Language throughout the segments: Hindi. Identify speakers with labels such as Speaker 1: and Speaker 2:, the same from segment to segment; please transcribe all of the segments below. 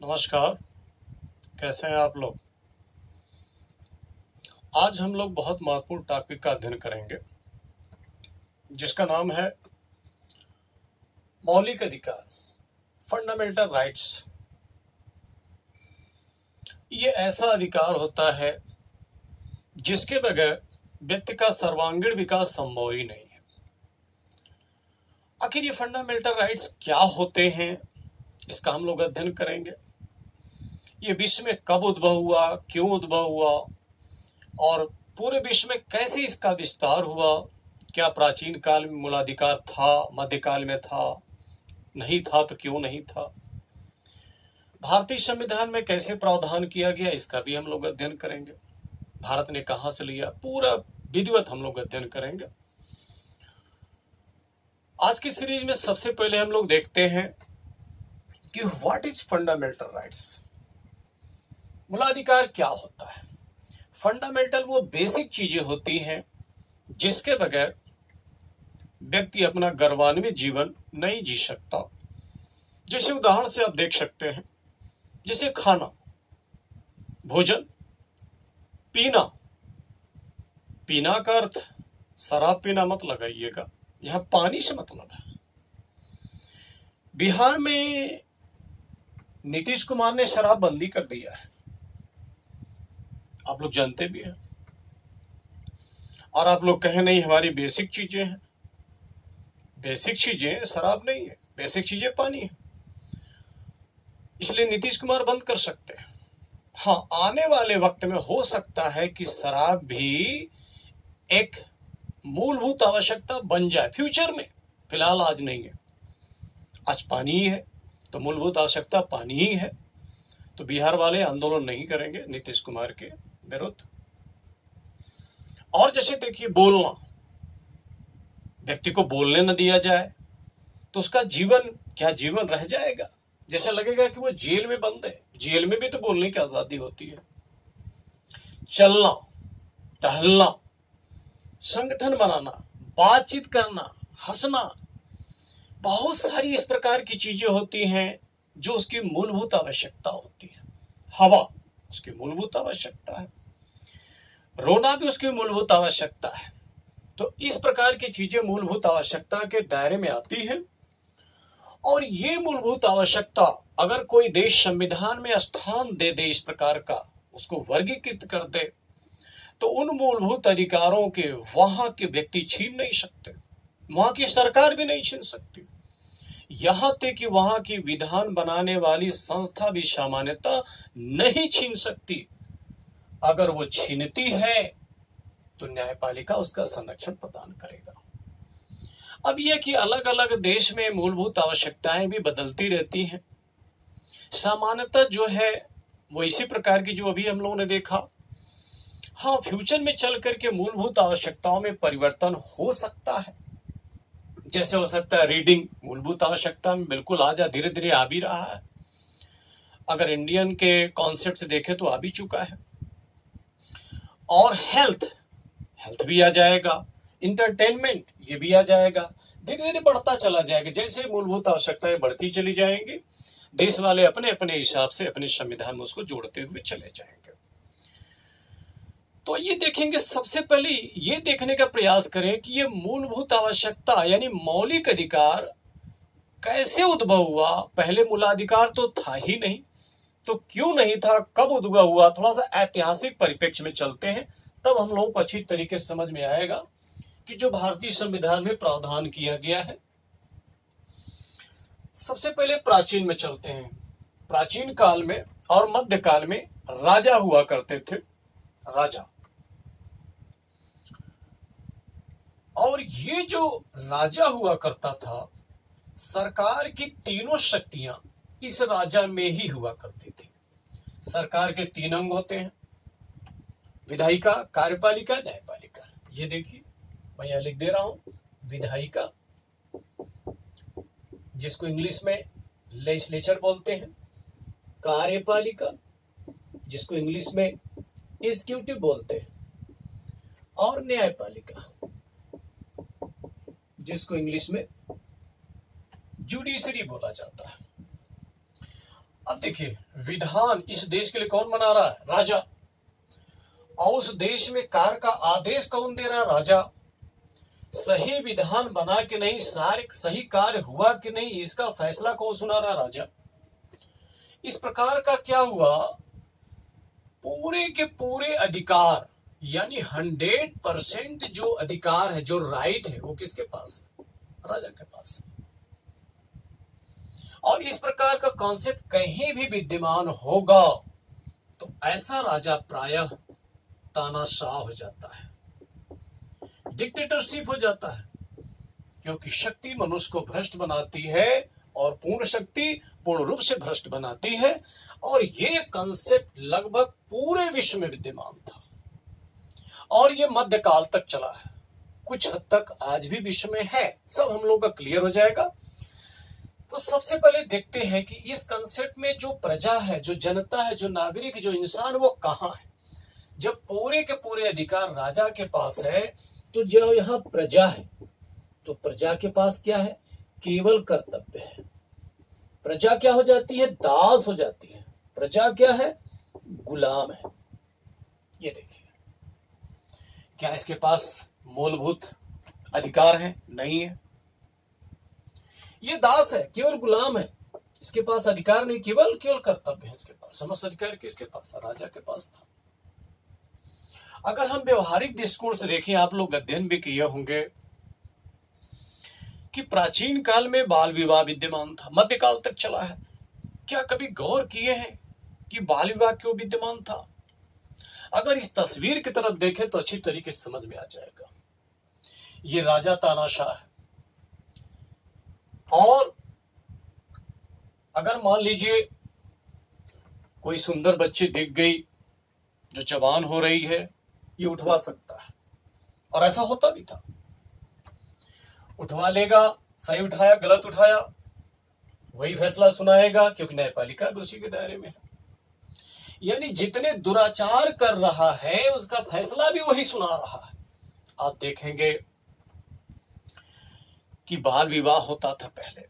Speaker 1: नमस्कार। कैसे हैं आप लोग। आज हम लोग बहुत महत्वपूर्ण टॉपिक का अध्ययन करेंगे जिसका नाम है मौलिक अधिकार, फंडामेंटल राइट्स। ये ऐसा अधिकार होता है जिसके बगैर व्यक्ति का सर्वांगीण विकास संभव ही नहीं है। आखिर ये फंडामेंटल राइट्स क्या होते हैं, इसका हम लोग अध्ययन करेंगे। ये विश्व में कब उद्भव हुआ, क्यों उद्भव हुआ और पूरे विश्व में कैसे इसका विस्तार हुआ। क्या प्राचीन काल में मूलाधिकार था, मध्यकाल में था, नहीं था तो क्यों नहीं था। भारतीय संविधान में कैसे प्रावधान किया गया, इसका भी हम लोग अध्ययन करेंगे। भारत ने कहां से लिया, पूरा विधिवत हम लोग अध्ययन करेंगे। आज की सीरीज में सबसे पहले हम लोग देखते हैं कि व्हाट इज फंडामेंटल राइट्स। मूलाधिकार क्या होता है। फंडामेंटल वो बेसिक चीजें होती हैं जिसके बगैर व्यक्ति अपना गर्वान्वित जीवन नहीं जी सकता। जैसे उदाहरण से आप देख सकते हैं, जैसे खाना, भोजन, पीना। पीना का अर्थ शराब पीना मत लगाइएगा, यहां पानी से मतलब है। बिहार में नीतीश कुमार ने शराबबंदी कर दिया है, आप लोग जानते भी हैं। और आप लोग कहें नहीं हमारी बेसिक चीजें हैं। बेसिक चीजें शराब नहीं है, बेसिक चीजें पानी है, इसलिए नीतीश कुमार बंद कर सकते हैं। हाँ, आने वाले वक्त में हो सकता है कि शराब भी एक मूलभूत आवश्यकता बन जाए फ्यूचर में, फिलहाल आज नहीं है। आज पानी ही है तो मूलभूत आवश्यकता पानी ही है, तो बिहार वाले आंदोलन नहीं करेंगे नीतीश कुमार के विरुद्ध। और जैसे देखिए, बोलना, व्यक्ति को बोलने न दिया जाए तो उसका जीवन क्या जीवन रह जाएगा। जैसे लगेगा कि वो जेल में बंद है। जेल में भी तो बोलने की आजादी होती है। चलना, टहलना, संगठन बनाना, बातचीत करना, हंसना, बहुत सारी इस प्रकार की चीजें होती हैं जो उसकी मूलभूत आवश्यकता होती है। हवा उसकी मूलभूत आवश्यकता है, रोना भी उसकी मूलभूत आवश्यकता है। तो इस प्रकार की चीजें मूलभूत आवश्यकता के दायरे में आती है। और ये मूलभूत आवश्यकता अगर कोई देश संविधान में स्थान दे दे, इस प्रकार का उसको वर्गीकृत कर दे, तो उन मूलभूत अधिकारों के वहां के व्यक्ति छीन नहीं सकते, वहां की सरकार भी नहीं छीन सकती। यहां तक कि वहां की विधान बनाने वाली संस्था भी सामान्यतः नहीं छीन सकती। अगर वो छीनती है तो न्यायपालिका उसका संरक्षण प्रदान करेगा। अब यह कि अलग अलग देश में मूलभूत आवश्यकताएं भी बदलती रहती हैं। सामान्यतः जो है वो इसी प्रकार की जो अभी हम लोगों ने देखा। हाँ, फ्यूचर में चल करके मूलभूत आवश्यकताओं में परिवर्तन हो सकता है। जैसे हो सकता है रीडिंग मूलभूत आवश्यकता में बिल्कुल आ जा, धीरे धीरे आ भी रहा है। अगर इंडियन के कॉन्सेप्ट से देखें तो आ भी चुका है। और हेल्थ भी आ जाएगा, इंटरटेनमेंट ये भी आ जाएगा, धीरे धीरे बढ़ता चला जाएगा। जैसे मूलभूत आवश्यकताएं बढ़ती चली जाएंगी, देश वाले अपने अपने हिसाब से अपने संविधान में उसको जोड़ते हुए चले जाएंगे। तो ये देखेंगे, सबसे पहले ये देखने का प्रयास करें कि ये मूलभूत आवश्यकता यानी मौलिक अधिकार कैसे उद्भव हुआ। पहले मूलाधिकार तो था ही नहीं, तो क्यों नहीं था, कब उद्भव हुआ। थोड़ा सा ऐतिहासिक परिप्रेक्ष्य में चलते हैं, तब हम लोगों को अच्छी तरीके से समझ में आएगा कि जो भारतीय संविधान में प्रावधान किया गया है। सबसे पहले प्राचीन में चलते हैं। प्राचीन काल में और मध्यकाल में राजा हुआ करते थे, राजा। और ये जो राजा हुआ करता था, सरकार की तीनों शक्तियां इस राजा में ही हुआ करती थी। सरकार के तीन अंग होते हैं, विधायिका, कार्यपालिका, न्यायपालिका। ये देखिए मैं यहां लिख दे रहा हूं, विधायिका जिसको इंग्लिश में लेजिस्लेचर बोलते हैं, कार्यपालिका जिसको इंग्लिश में एग्जीक्यूटिव बोलते हैं, और न्यायपालिका जिसको इंग्लिश में जुडिशरी बोला जाता है। अब देखिए, विधान इस देश के लिए कौन बना रहा है? राजा। और उस देश में कार्य का आदेश कौन दे रहा है? राजा। सही विधान बना कि नहीं, सारे सही कार्य हुआ कि नहीं, इसका फैसला कौन सुना रहा? राजा। इस प्रकार का क्या हुआ, पूरे के पूरे अधिकार यानी 100% जो अधिकार है, जो राइट है, वो किसके पास है? राजा के पास है। और इस प्रकार का कॉन्सेप्ट कहीं भी विद्यमान होगा तो ऐसा राजा प्रायः तानाशाह हो जाता है, डिक्टेटरशिप हो जाता है, क्योंकि शक्ति मनुष्य को भ्रष्ट बनाती है और पूर्ण शक्ति पूर्ण रूप से भ्रष्ट बनाती है। और ये कंसेप्ट लगभग पूरे विश्व में विद्यमान था और ये मध्यकाल तक चला है, कुछ हद तक आज भी विश्व में है। सब हम लोग का क्लियर हो जाएगा। तो सबसे पहले देखते हैं कि इस कंसेप्ट में जो प्रजा है, जो जनता है, जो नागरिक, जो इंसान, वो कहाँ है। जब पूरे के पूरे अधिकार राजा के पास है तो जो यहाँ प्रजा है, तो प्रजा के पास क्या है? केवल कर्तव्य है। प्रजा क्या हो जाती है? दास हो जाती है। प्रजा क्या है? गुलाम है। ये देखिए, क्या इसके पास मूलभूत अधिकार है? नहीं है। ये दास है, केवल गुलाम है, इसके पास अधिकार नहीं, केवल कर्तव्य है इसके पास। समस्त अधिकार किसके पास? राजा के पास था। अगर हम व्यवहारिक दृष्टिकोण से देखें, आप लोग अध्ययन भी किए होंगे कि प्राचीन काल में बाल विवाह विद्यमान था, मध्यकाल तक चला है। क्या कभी गौर किए हैं कि बाल विवाह क्यों विद्यमान था? अगर इस तस्वीर की तरफ देखें तो अच्छी तरीके से समझ में आ जाएगा। ये राजा तानाशाह है और अगर मान लीजिए कोई सुंदर बच्ची दिख गई जो जवान हो रही है, ये उठवा सकता है और ऐसा होता भी था। उठवा लेगा, सही उठाया गलत उठाया वही फैसला सुनाएगा, क्योंकि न्यायपालिका भी उसी के दायरे में है। यानी जितने दुराचार कर रहा है उसका फैसला भी वही सुना रहा है। आप देखेंगे कि बाल विवाह होता था पहले।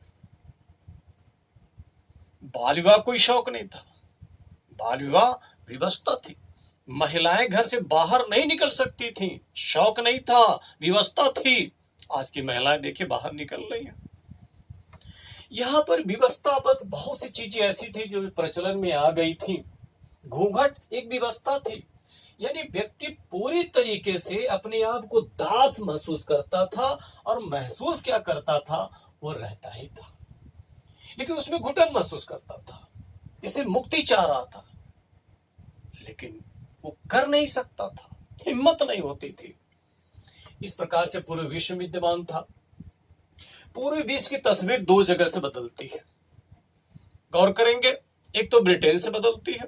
Speaker 1: बाल विवाह कोई शौक नहीं था, बाल विवाह व्यवस्था थी। महिलाएं घर से बाहर नहीं निकल सकती थी, शौक नहीं था, व्यवस्था थी। आज की महिलाएं देखिए बाहर निकल रही हैं। यहां पर व्यवस्था, बस बहुत सी चीजें ऐसी थी जो प्रचलन में आ गई थी। घूंघट एक व्यवस्था थी, यानी व्यक्ति पूरी तरीके से अपने आप को दास महसूस करता था और महसूस क्या करता था, वो रहता ही था, लेकिन उसमें घुटन महसूस करता था, इसे मुक्ति चाह रहा था, लेकिन वो कर नहीं सकता था, हिम्मत नहीं होती थी। इस प्रकार से पूरे विश्व में विद्यमान था। पूरे विश्व की तस्वीर दो जगह से बदलती है, गौर करेंगे। एक तो ब्रिटेन से बदलती है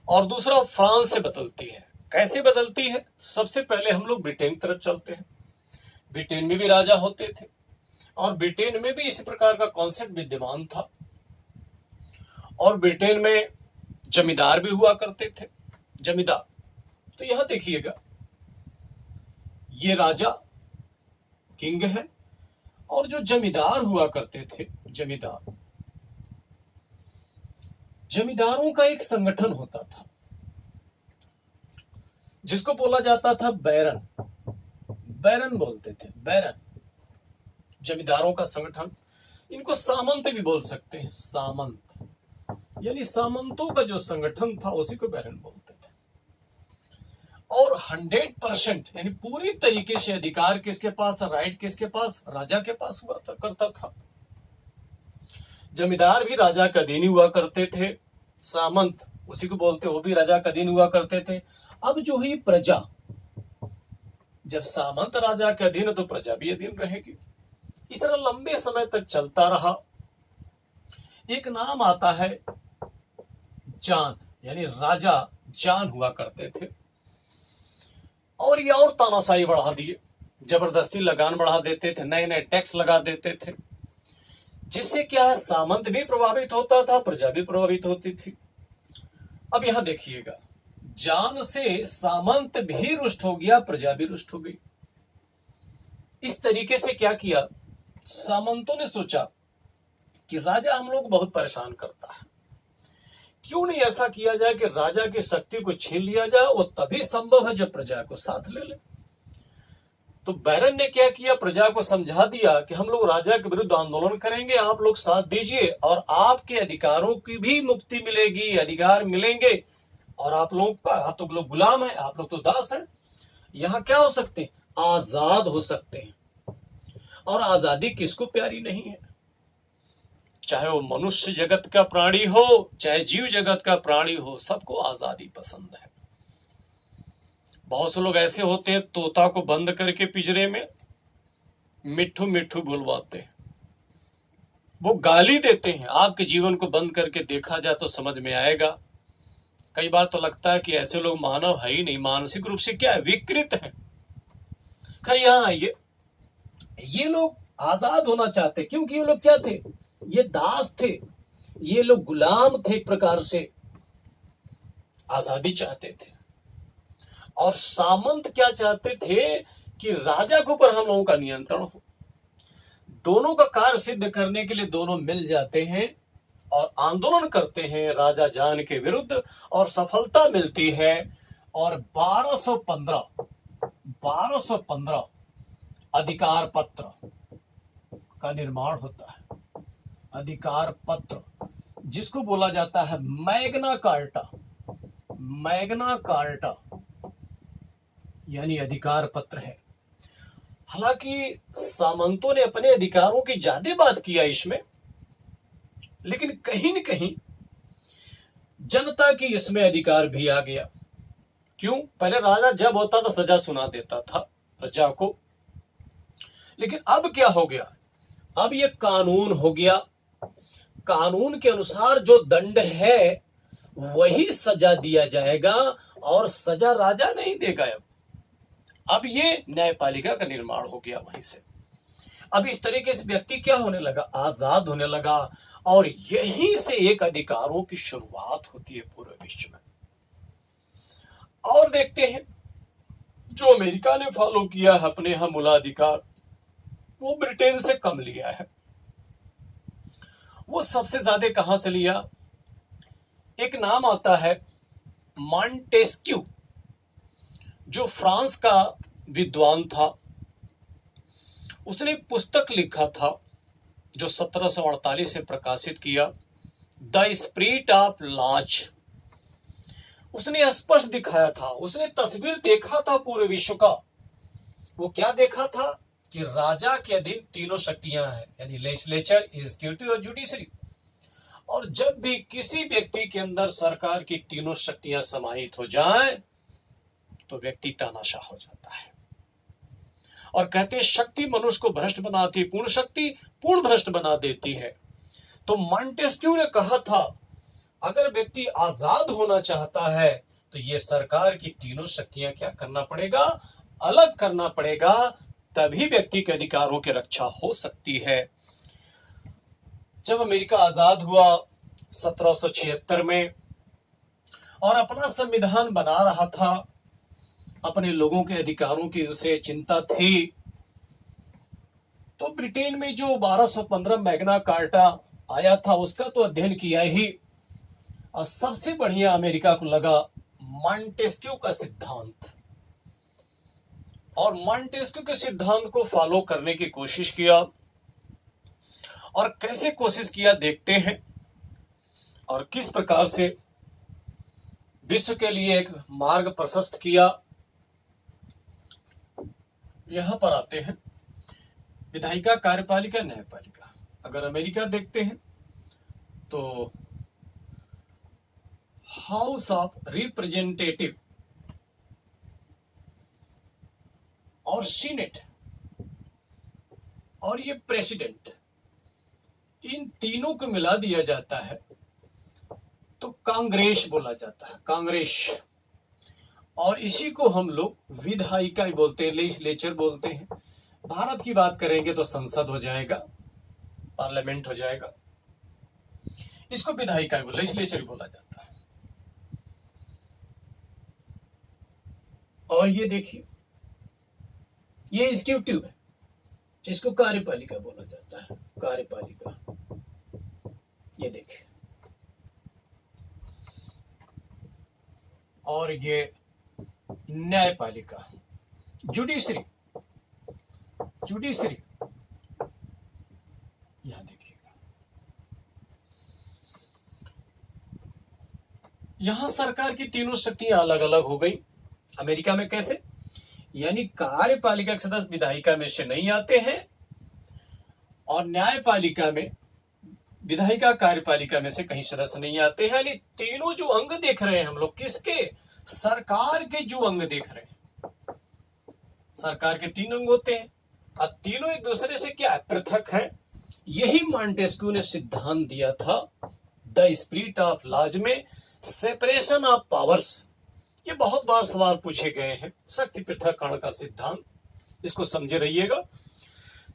Speaker 1: और दूसरा फ्रांस से बदलती है। कैसे बदलती है? सबसे पहले हम लोग ब्रिटेन की तरफ चलते हैं। ब्रिटेन में भी राजा होते थे और ब्रिटेन में भी इसी प्रकार का कॉन्सेप्ट विद्यमान था और ब्रिटेन में जमींदार भी हुआ करते थे। जमींदार, तो यहां देखिएगा, ये राजा किंग है और जो जमींदार हुआ करते थे, जमींदारों का एक संगठन होता था जिसको बोला जाता था बैरन। बैरन बोलते थे, बैरन, जमींदारों का संगठन। इनको सामंत भी बोल सकते हैं, सामंत, यानी सामंतों का जो संगठन था उसी को बैरन बोलते थे। और 100% यानी पूरी तरीके से अधिकार किसके पास, राइट किसके पास? राजा के पास हुआ करता था। जमींदार भी राजा का अधीन हुआ करते थे, सामंत उसी को बोलते, वो भी राजा का अधीन हुआ करते थे। अब जो ही प्रजा, जब सामंत राजा के अधीन है तो प्रजा भी अधीन रहेगी। इस तरह लंबे समय तक चलता रहा। एक नाम आता है जान, यानी राजा जान हुआ करते थे और ये और तानाशाही बढ़ा दिए, जबरदस्ती लगान बढ़ा देते थे, नए नए टैक्स लगा देते थे, जिससे क्या है, सामंत भी प्रभावित होता था, प्रजा भी प्रभावित होती थी। अब यहां देखिएगा, जान से सामंत भी रुष्ट हो गया, प्रजा भी रुष्ट हो गई। इस तरीके से क्या किया, सामंतों ने सोचा कि राजा हम लोग बहुत परेशान करता है, क्यों नहीं ऐसा किया जाए कि राजा की शक्ति को छीन लिया जाए? वो तभी संभव है जब प्रजा को साथ ले ले। तो बैरन ने क्या किया, प्रजा को समझा दिया कि हम लोग राजा के विरुद्ध आंदोलन करेंगे, आप लोग साथ दीजिए और आपके अधिकारों की भी मुक्ति मिलेगी, अधिकार मिलेंगे। और आप लोग का, आप तो लोग गुलाम है, आप लोग तो दास है। यहां क्या हो सकते हैं? आजाद हो सकते हैं। और आजादी किसको प्यारी नहीं है? चाहे वो मनुष्य जगत का प्राणी हो, चाहे जीव जगत का प्राणी हो, सबको आजादी पसंद है। बहुत से लोग ऐसे होते हैं, तोता को बंद करके पिंजरे में मिट्ठू मिट्ठू बुलवाते हैं, वो गाली देते हैं। आपके जीवन को बंद करके देखा जाए तो समझ में आएगा। कई बार तो लगता है कि ऐसे लोग मानव है ही नहीं, मानसिक रूप से क्या है, विकृत है। खैर यहाँ ये लोग आजाद होना चाहते, क्योंकि ये लोग क्या थे? ये दास थे, ये लोग गुलाम थे, एक प्रकार से आजादी चाहते थे। और सामंत क्या चाहते थे कि राजा के ऊपर हम लोगों का नियंत्रण हो। दोनों का कार्य सिद्ध करने के लिए दोनों मिल जाते हैं और आंदोलन करते हैं राजा जान के विरुद्ध, और सफलता मिलती है। और 1215 अधिकार पत्र का निर्माण होता है। अधिकार पत्र जिसको बोला जाता है मैग्ना कार्टा। मैग्ना कार्टा यानी अधिकार पत्र है। हालांकि सामंतों ने अपने अधिकारों की ज्यादा बात किया इसमें, लेकिन कहीं न कहीं जनता की इसमें अधिकार भी आ गया। क्यों? पहले राजा जब होता था सजा सुना देता था प्रजा को, लेकिन अब क्या हो गया? अब ये कानून हो गया। कानून के अनुसार जो दंड है वही सजा दिया जाएगा, और सजा राजा नहीं देगा। अब ये न्यायपालिका का निर्माण हो गया वहीं से। अब इस तरीके से व्यक्ति क्या होने लगा? आजाद होने लगा। और यहीं से एक अधिकारों की शुरुआत होती है पूरे विश्व में। और देखते हैं जो अमेरिका ने फॉलो किया है अपने यहां मूलाधिकार, वो ब्रिटेन से कम लिया है। वो सबसे ज्यादा कहां से लिया? एक नाम आता है मॉन्टेस्क्यू, जो फ्रांस का विद्वान था। उसने पुस्तक लिखा था जो 1748 से प्रकाशित किया, द स्पिरिट ऑफ लॉज। उसने स्पष्ट दिखाया था, उसने तस्वीर देखा था पूरे विश्व का। वो क्या देखा था कि राजा के अधीन तीनों शक्तियां हैं, यानी लेजिस्लेचर, एग्जीक्यूटिव और जुडिशरी। और जब भी किसी व्यक्ति के अंदर सरकार की तीनों शक्तियां समाहित हो जाएं तो व्यक्ति तानाशाह हो जाता है। और कहते हैं शक्ति मनुष्य को भ्रष्ट बनाती, पूर्ण शक्ति पूर्ण भ्रष्ट बना देती है। तो मॉन्टेस्क्यू ने कहा था अगर व्यक्ति आजाद होना चाहता है तो ये सरकार की तीनों शक्तियां क्या करना पड़ेगा? अलग करना पड़ेगा, तभी व्यक्ति के अधिकारों की रक्षा हो सकती है। जब अमेरिका आजाद हुआ 1776 में और अपना संविधान बना रहा था, अपने लोगों के अधिकारों की उसे चिंता थी, तो ब्रिटेन में जो 1215 मैग्ना कार्टा आया था उसका तो अध्ययन किया ही, और सबसे बढ़िया अमेरिका को लगा मॉन्टेस्क्यू का सिद्धांत। और मॉन्टेस्क्यू के सिद्धांत को फॉलो करने की कोशिश किया। और कैसे कोशिश किया देखते हैं, और किस प्रकार से विश्व के लिए एक मार्ग प्रशस्त किया। यहां पर आते हैं विधायिका, कार्यपालिका, न्यायपालिका। अगर अमेरिका देखते हैं तो हाउस ऑफ रिप्रेजेंटेटिव और सीनेट और ये प्रेसिडेंट, इन तीनों को मिला दिया जाता है तो कांग्रेस बोला जाता है, कांग्रेस। और इसी को हम लोग विधायिका बोलते हैं, लेजिस्लेचर बोलते हैं। भारत की बात करेंगे तो संसद हो जाएगा, पार्लियामेंट हो जाएगा। इसको विधायिका लेजिस्लेचर बोला जाता है। और ये देखिए ये एग्जीक्यूटिव है, इसको कार्यपालिका बोला जाता है, कार्यपालिका। ये देखिए और ये न्यायपालिका, जुडिशरी, जुडिशरी, यहां देखिएगा, यहां सरकार की तीनों शक्तियां अलग अलग हो गई। अमेरिका में कैसे, यानी कार्यपालिका के सदस्य विधायिका में से नहीं आते हैं और न्यायपालिका में विधायिका कार्यपालिका में से कहीं सदस्य नहीं आते हैं। यानी तीनों जो अंग देख रहे हैं हम लोग, किसके, सरकार के जो अंग देख रहे हैं, सरकार के 3 अंग होते हैं और तीनों एक दूसरे से क्या है, पृथक है। यही मॉन्टेस्क्यू ने सिद्धांत दिया था द स्पिरिट ऑफ लॉज में, सेपरेशन ऑफ पावर्स। ये बहुत बार सवाल पूछे गए हैं, शक्ति पृथक्करण का सिद्धांत, इसको समझे रहिएगा।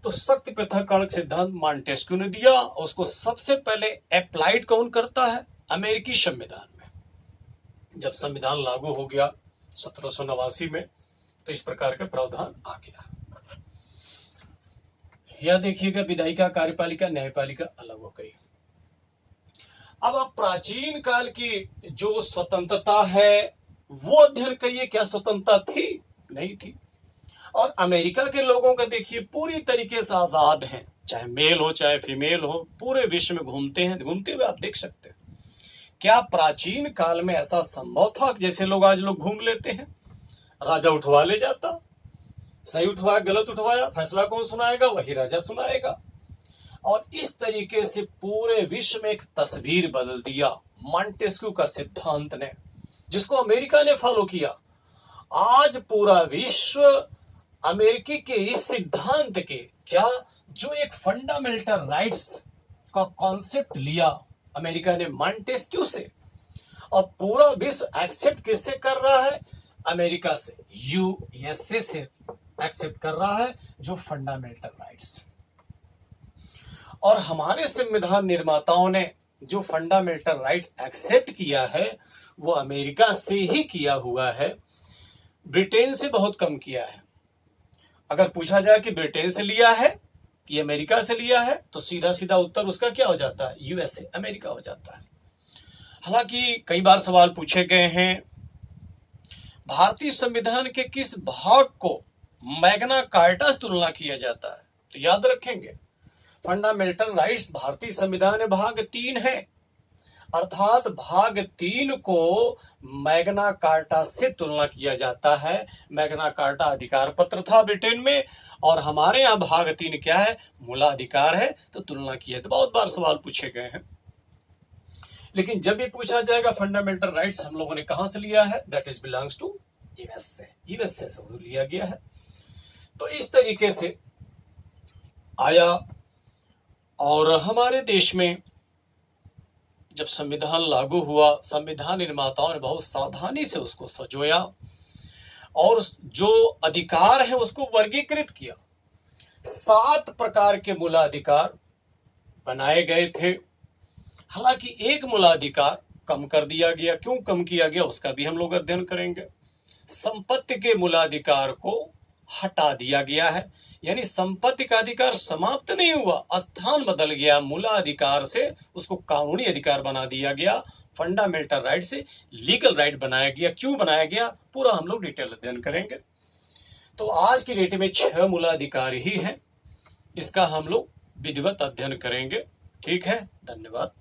Speaker 1: तो शक्ति पृथक्करण सिद्धांत मॉन्टेस्क्यू ने दिया, और उसको सबसे पहले अप्लाइड कौन करता है, अमेरिकी संविधान में। जब संविधान लागू हो गया 1789 में, तो इस प्रकार का प्रावधान आ गया। यह देखिएगा, विधायिका कार्यपालिका न्यायपालिका अलग हो गई। अब आप प्राचीन काल की जो स्वतंत्रता है वो अध्ययन करिए, क्या स्वतंत्रता थी, नहीं थी। और अमेरिका के लोगों का देखिए पूरी तरीके से आजाद हैं, चाहे मेल हो चाहे फीमेल हो, पूरे विश्व में घूमते हैं, घूमते हुए आप देख सकते हैं। क्या प्राचीन काल में ऐसा संभव था जैसे लोग आज लोग घूम लेते हैं, राजा उठवा ले जाता, सही उठवाया गलत उठवाया, फैसला कौन सुनाएगा, वही राजा सुनाएगा। और इस तरीके से पूरे विश्व में एक तस्वीर बदल दिया मॉन्टेस्क्यू का सिद्धांत ने, जिसको अमेरिका ने फॉलो किया। आज पूरा विश्व अमेरिकी के इस सिद्धांत के, क्या, जो एक फंडामेंटल राइट्स का कॉन्सेप्ट लिया अमेरिका ने मॉन्टेस्क्यू से, और पूरा विश्व एक्सेप्ट किससे कर रहा है, अमेरिका से, यूएसए से एक्सेप्ट कर रहा है, जो फंडामेंटल राइट्स। और हमारे संविधान निर्माताओं ने जो फंडामेंटल राइट्स एक्सेप्ट किया है वो अमेरिका से ही किया हुआ है, ब्रिटेन से बहुत कम किया है। अगर पूछा जाए कि ब्रिटेन से लिया है कि अमेरिका से लिया है, तो सीधा सीधा उत्तर उसका क्या हो जाता है, यूएसए, अमेरिका हो जाता है। हालांकि कई बार सवाल पूछे गए हैं, भारतीय संविधान के किस भाग को मैग्ना कार्टा से तुलना किया जाता है, तो याद रखेंगे फंडामेंटल राइट्स भारतीय संविधान भाग 3 है, अर्थात भाग 3 को मैग्ना कार्टा से तुलना किया जाता है। मैग्ना कार्टा अधिकार पत्र था ब्रिटेन में, और हमारे यहाँ भाग 3 क्या है, मूलाधिकार है, तो तुलना की है। तो बहुत बार सवाल पूछे गए हैं, लेकिन जब भी पूछा जाएगा फंडामेंटल राइट्स हम लोगों ने कहां से लिया है, that is belongs to USA से लिया गया है। तो इस तरीके से आया, और हमारे देश में जब संविधान लागू हुआ, संविधान निर्माताओं ने बहुत सावधानी से उसको सजोया और जो अधिकार है उसको वर्गीकृत किया। 7 प्रकार के मूलाधिकार बनाए गए थे। हालांकि एक मूलाधिकार कम कर दिया गया, क्यों कम किया गया उसका भी हम लोग अध्ययन करेंगे। संपत्ति के मूलाधिकार को हटा दिया गया है, यानी संपत्ति का अधिकार समाप्त नहीं हुआ, स्थान बदल गया, मूलाधिकार से उसको कानूनी अधिकार बना दिया गया, फंडामेंटल राइट से लीगल राइट बनाया गया। क्यों बनाया गया, पूरा हम लोग डिटेल अध्ययन करेंगे। तो आज की डेट में 6 मूलाधिकार ही हैं, इसका हम लोग विधिवत अध्ययन करेंगे। ठीक है, धन्यवाद।